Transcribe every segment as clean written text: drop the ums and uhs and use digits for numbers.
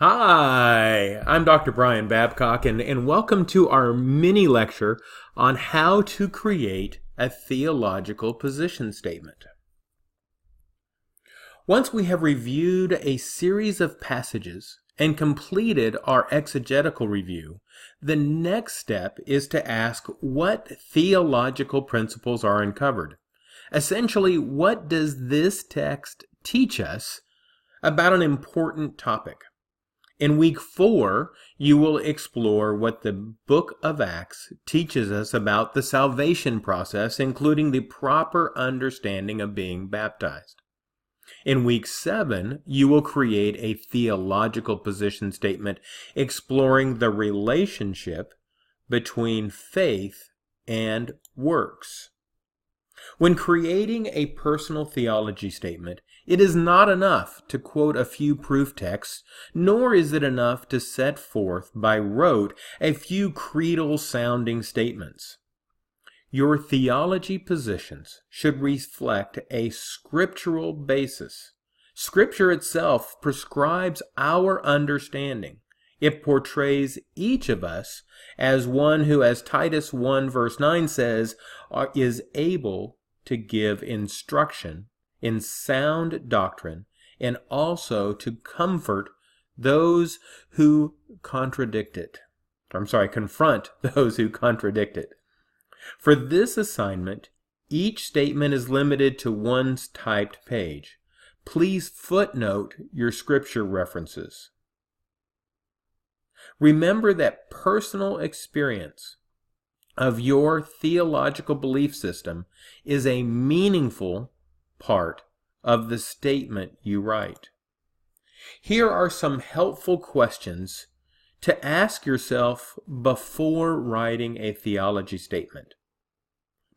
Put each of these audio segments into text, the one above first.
Hi, I'm Dr. Brian Babcock, and welcome to our mini lecture on how to create a theological position statement. Once we have reviewed a series of passages and completed our exegetical review, the next step is to ask what theological principles are uncovered. Essentially, what does this text teach us about an important topic? In week 4, you will explore what the book of Acts teaches us about the salvation process, including the proper understanding of being baptized. In week 7, you will create a theological position statement exploring the relationship between faith and works. When creating a personal theology statement, it is not enough to quote a few proof texts, nor is it enough to set forth by rote a few creedal-sounding statements. Your theology positions should reflect a scriptural basis. Scripture itself prescribes our understanding. It portrays each of us as one who, as Titus 1 verse 9 says, is able to give instruction in sound doctrine and also to comfort those who confront those who contradict it. For this assignment, each statement is limited to one typed page. Please footnote your scripture references. Remember that personal experience of your theological belief system is a meaningful part of the statement you write. Here are some helpful questions to ask yourself before writing a theology statement.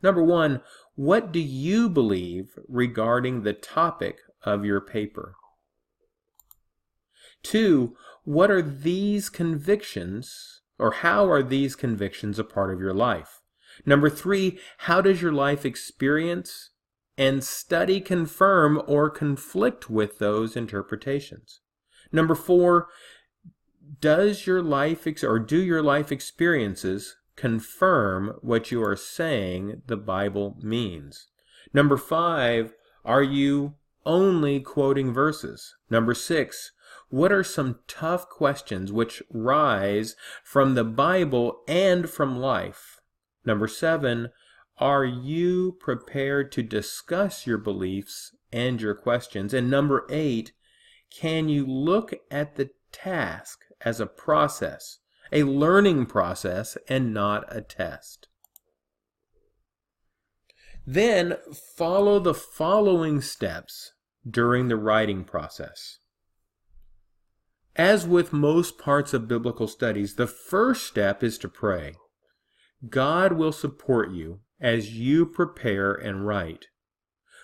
Number 1, what do you believe regarding the topic of your paper? 2, what are these convictions, or how are these convictions a part of your life? Number 3, how does your life experience and study confirm or conflict with those interpretations? Number 4, do your life experiences confirm what you are saying the Bible means? Number 5, are you only quoting verses? Number 6, what are some tough questions which rise from the Bible and from life? Number 7, are you prepared to discuss your beliefs and your questions? And number 8, can you look at the task as a process, a learning process, and not a test? Then follow the following steps during the writing process. As with most parts of biblical studies, the first step is to pray. God will support you as you prepare and write.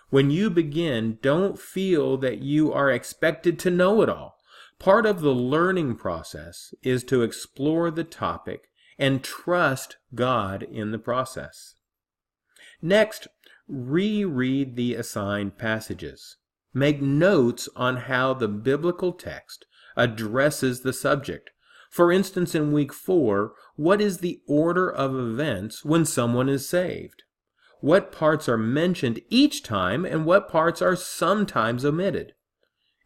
When you begin, don't feel that you are expected to know it all. Part of the learning process is to explore the topic and trust God in the process. Next, reread the assigned passages. Make notes on how the biblical text addresses the subject. For instance, in week 4, what is the order of events when someone is saved? What parts are mentioned each time and what parts are sometimes omitted?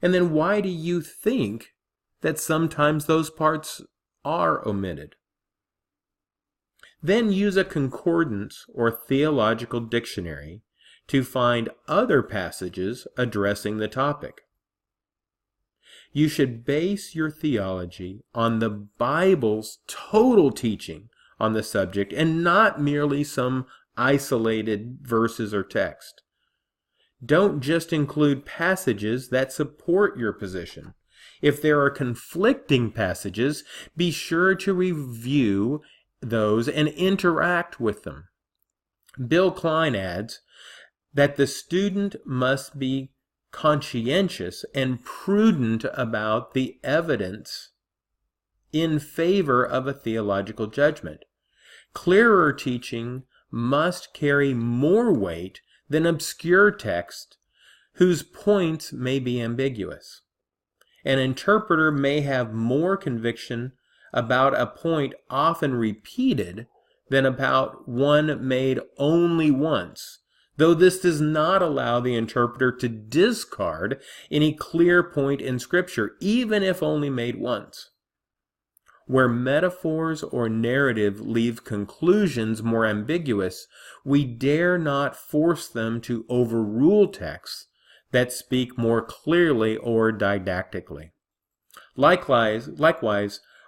And then why do you think that sometimes those parts are omitted? Then use a concordance or theological dictionary to find other passages addressing the topic. You should base your theology on the Bible's total teaching on the subject and not merely some isolated verses or text. Don't just include passages that support your position. If there are conflicting passages, be sure to review those and interact with them. Bill Klein adds that the student must be conscientious and prudent about the evidence in favor of a theological judgment. Clearer teaching must carry more weight than obscure text whose points may be ambiguous. An interpreter may have more conviction about a point often repeated than about one made only once, though this does not allow the interpreter to discard any clear point in Scripture, even if only made once. Where metaphors or narrative leave conclusions more ambiguous, we dare not force them to overrule texts that speak more clearly or didactically. Likewise,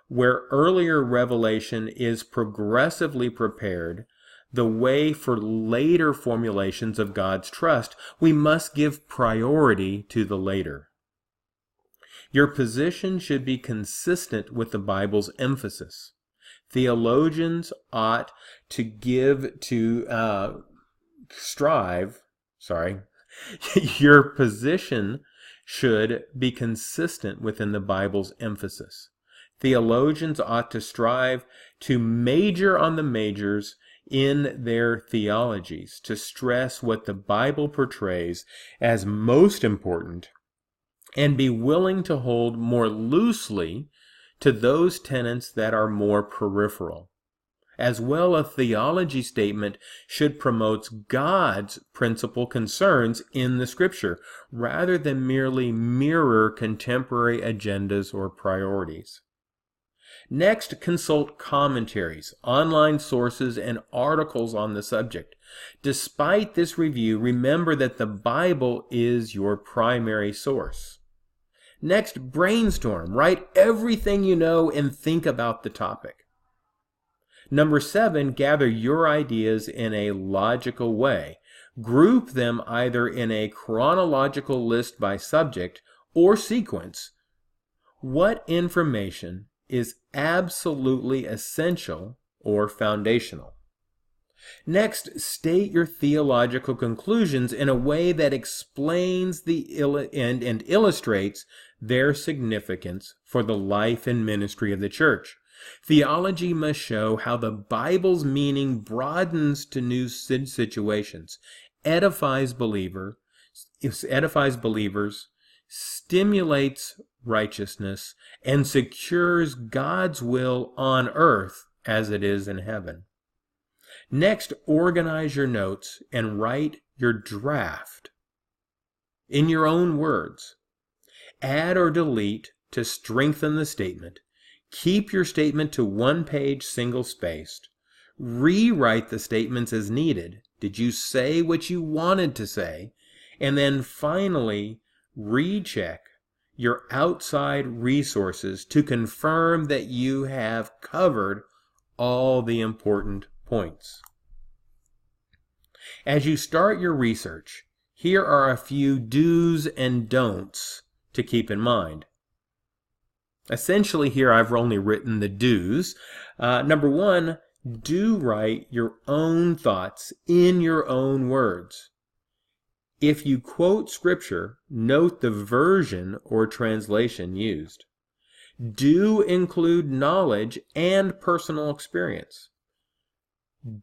where earlier revelation is progressively prepared the way for later formulations of God's trust, we must give priority to the later. Your position should be consistent with the Bible's emphasis. Theologians ought to your position should be consistent within the Bible's emphasis. Theologians ought to strive to major on the majors in their theologies, to stress what the Bible portrays as most important, and be willing to hold more loosely to those tenets that are more peripheral. As well, a theology statement should promote God's principal concerns in the Scripture, rather than merely mirror contemporary agendas or priorities. Next, consult commentaries, online sources, and articles on the subject. Despite this review, remember that the Bible is your primary source. Next, brainstorm. Write everything you know and think about the topic. Number 7, gather your ideas in a logical way. Group them either in a chronological list by subject or sequence. What information is absolutely essential or foundational? Next, state your theological conclusions in a way that explains and illustrates their significance for the life and ministry of the church. Theology must show how the Bible's meaning broadens to new situations, edifies believers, stimulates righteousness, and secures God's will on earth as it is in heaven. Next, organize your notes and write your draft in your own words. Add or delete to strengthen the statement. Keep your statement to one page, single-spaced. Rewrite the statements as needed. Did you say what you wanted to say? And then finally, recheck your outside resources to confirm that you have covered all the important points. As you start your research, here are a few do's and don'ts to keep in mind. Essentially, here I've only written the do's. Number 1, do write your own thoughts in your own words. If you quote Scripture, note the version or translation used. Do include knowledge and personal experience.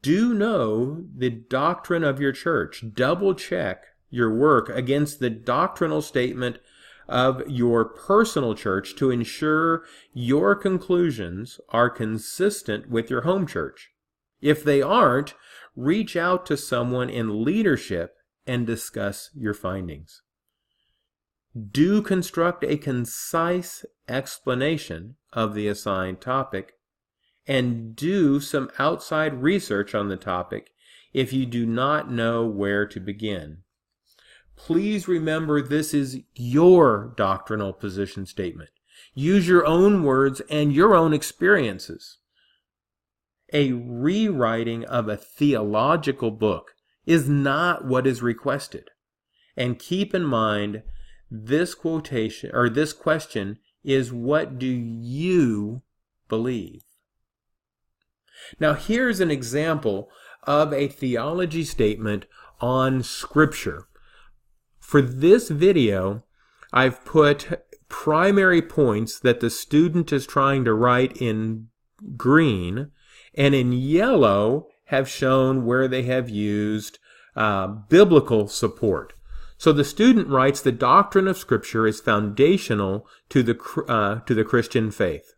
Do know the doctrine of your church. Double check your work against the doctrinal statement of your personal church to ensure your conclusions are consistent with your home church. If they aren't, reach out to someone in leadership and discuss your findings. Do construct a concise explanation of the assigned topic, and do some outside research on the topic if you do not know where to begin. Please remember, this is your doctrinal position statement. Use your own words and your own experiences. A rewriting of a theological book is not what is requested. And keep in mind, this question is, what do you believe? Now, here's an example of a theology statement on Scripture. For this video, I've put primary points that the student is trying to write in green, and in yellow have shown where they have used biblical support. So the student writes, the doctrine of Scripture is foundational to the Christian faith.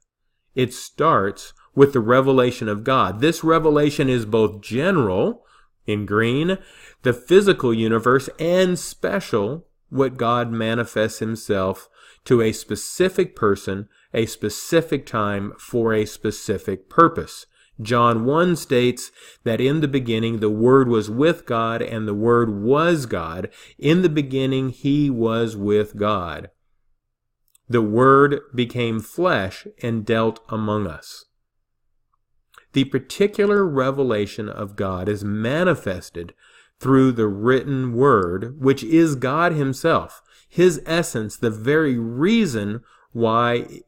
It starts with the revelation of God. This revelation is both general, in green, the physical universe, and special, what God manifests himself to a specific person, a specific time, for a specific purpose. John 1 states that in the beginning the Word was with God, and the Word was God. In the beginning he was with God. The Word became flesh and dealt among us. The particular revelation of God is manifested through the written Word, which is God himself, his essence, the very reason why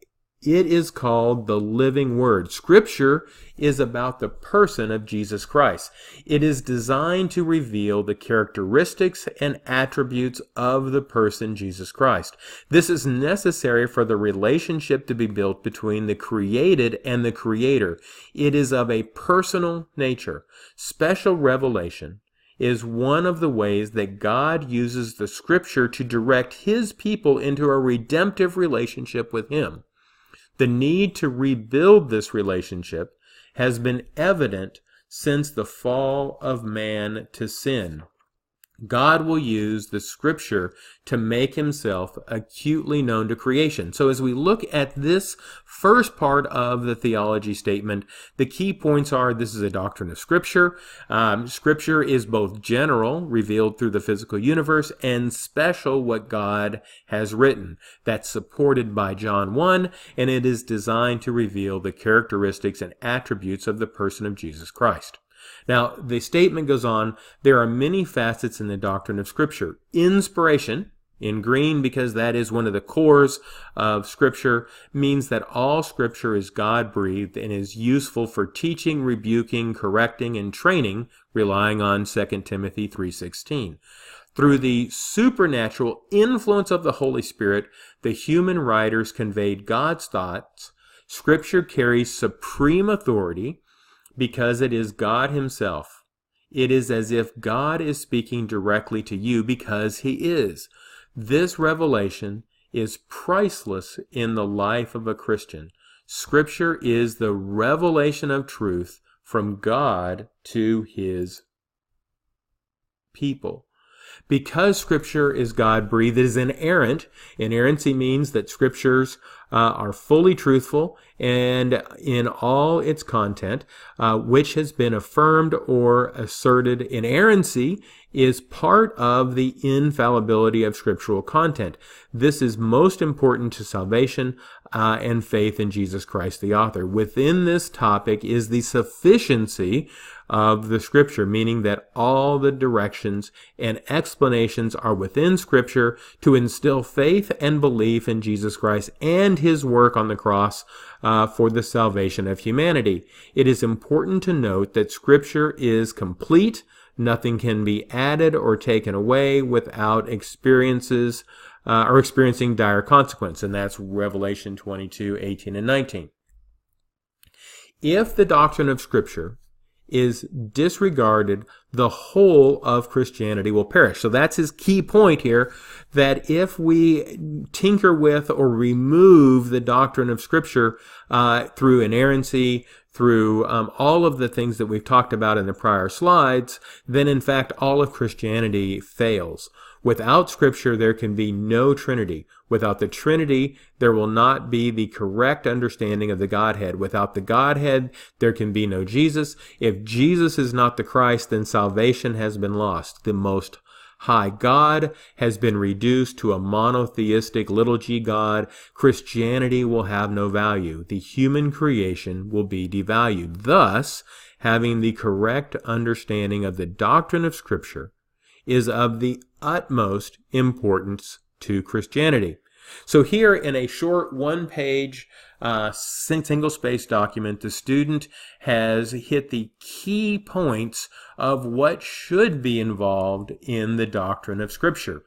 it is called the living Word. Scripture is about the person of Jesus Christ. It is designed to reveal the characteristics and attributes of the person Jesus Christ. This is necessary for the relationship to be built between the created and the Creator. It is of a personal nature. Special revelation is one of the ways that God uses the Scripture to direct his people into a redemptive relationship with him. The need to rebuild this relationship has been evident since the fall of man to sin. God will use the Scripture to make himself acutely known to creation. So as we look at this first part of the theology statement, the key points are: this is a doctrine of Scripture. Scripture is both general, revealed through the physical universe, and special, what God has written. That's supported by John 1, and it is designed to reveal the characteristics and attributes of the person of Jesus Christ. Now, the statement goes on, there are many facets in the doctrine of Scripture. Inspiration, in green because that is one of the cores of Scripture, means that all Scripture is God-breathed and is useful for teaching, rebuking, correcting, and training, relying on 2 Timothy 3:16. Through the supernatural influence of the Holy Spirit, the human writers conveyed God's thoughts. Scripture carries supreme authority because it is God himself. It is as if God is speaking directly to you because he is. This revelation is priceless in the life of a Christian. Scripture is the revelation of truth from God to his people. Because Scripture is God-breathed, it is inerrant. Inerrancy means that Scriptures are fully truthful and in all its content, which has been affirmed or asserted. Inerrancy is part of the infallibility of scriptural content. This is most important to salvation and faith in Jesus Christ the author. Within this topic is the sufficiency of the Scripture, meaning that all the directions and explanations are within Scripture to instill faith and belief in Jesus Christ and his work on the cross for the salvation of humanity. It is important to note that Scripture is complete. Nothing can be added or taken away without experiencing dire consequence, and that's Revelation 22:18 and 19. If the doctrine of Scripture is disregarded, the whole of Christianity will perish. So that's his key point here, that if we tinker with or remove the doctrine of Scripture through inerrancy, through all of the things that we've talked about in the prior slides, then in fact all of Christianity fails. Without Scripture, there can be no Trinity. Without the Trinity, there will not be the correct understanding of the Godhead. Without the Godhead, there can be no Jesus. If Jesus is not the Christ, then salvation has been lost. The Most High God has been reduced to a monotheistic little g God. Christianity will have no value. The human creation will be devalued. Thus, having the correct understanding of the doctrine of Scripture is of the utmost importance to Christianity. So here in a short one-page single-space document, the student has hit the key points of what should be involved in the doctrine of Scripture.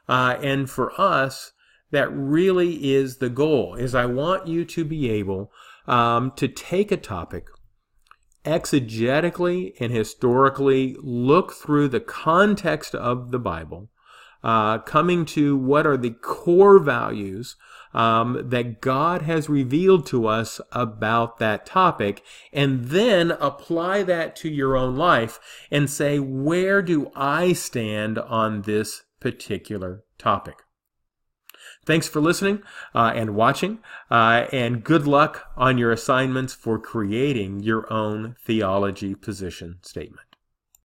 And for us, that really is the goal, is I want you to be able to take a topic, exegetically and historically look through the context of the Bible, coming to what are the core values that God has revealed to us about that topic, and then apply that to your own life and say, where do I stand on this particular topic? Thanks for listening and watching, and good luck on your assignments for creating your own theology position statement.